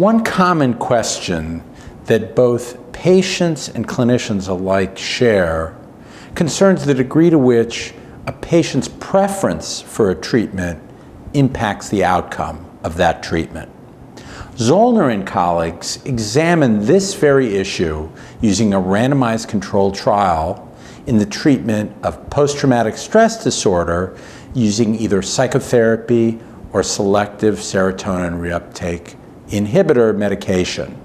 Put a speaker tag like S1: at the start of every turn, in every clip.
S1: One common question that both patients and clinicians alike share concerns the degree to which a patient's preference for a treatment impacts the outcome of that treatment. Zollner and colleagues examined this very issue using a randomized controlled trial in the treatment of post-traumatic stress disorder using either psychotherapy or selective serotonin reuptake inhibitor medication.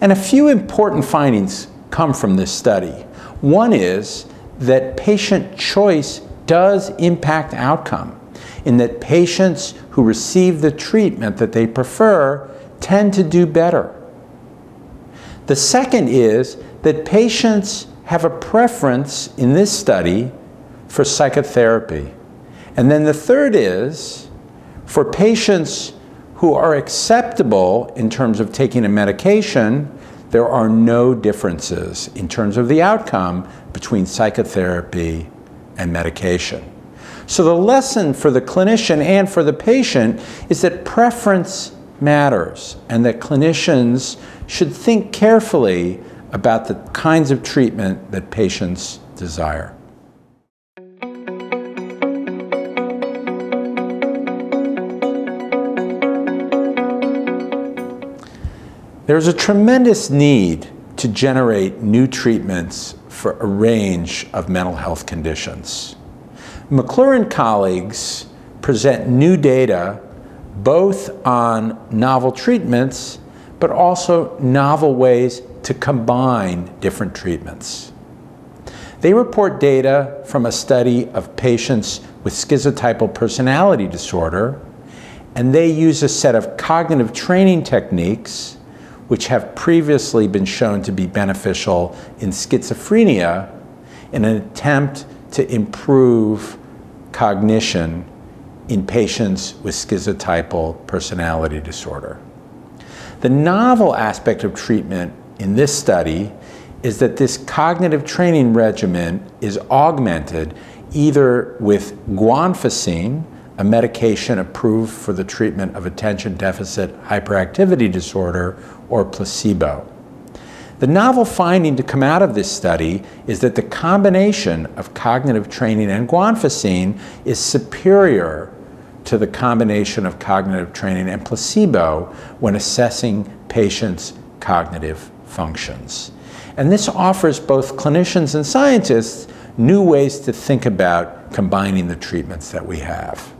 S1: And a few important findings come from this study. One is that patient choice does impact outcome, in that patients who receive the treatment that they prefer tend to do better. The second is that patients have a preference in this study for psychotherapy. And then the third is, for patients who are acceptable in terms of taking a medication, there are no differences in terms of the outcome between psychotherapy and medication. So the lesson for the clinician and for the patient is that preference matters, and that clinicians should think carefully about the kinds of treatment that patients desire. There's a tremendous need to generate new treatments for a range of mental health conditions. McClure and colleagues present new data both on novel treatments, but also novel ways to combine different treatments. They report data from a study of patients with schizotypal personality disorder, and they use a set of cognitive training techniques which have previously been shown to be beneficial in schizophrenia in an attempt to improve cognition in patients with schizotypal personality disorder. The novel aspect of treatment in this study is that this cognitive training regimen is augmented either with guanfacine, a medication approved for the treatment of attention deficit hyperactivity disorder, or placebo. The novel finding to come out of this study is that the combination of cognitive training and guanfacine is superior to the combination of cognitive training and placebo when assessing patients' cognitive functions. And this offers both clinicians and scientists new ways to think about combining the treatments that we have.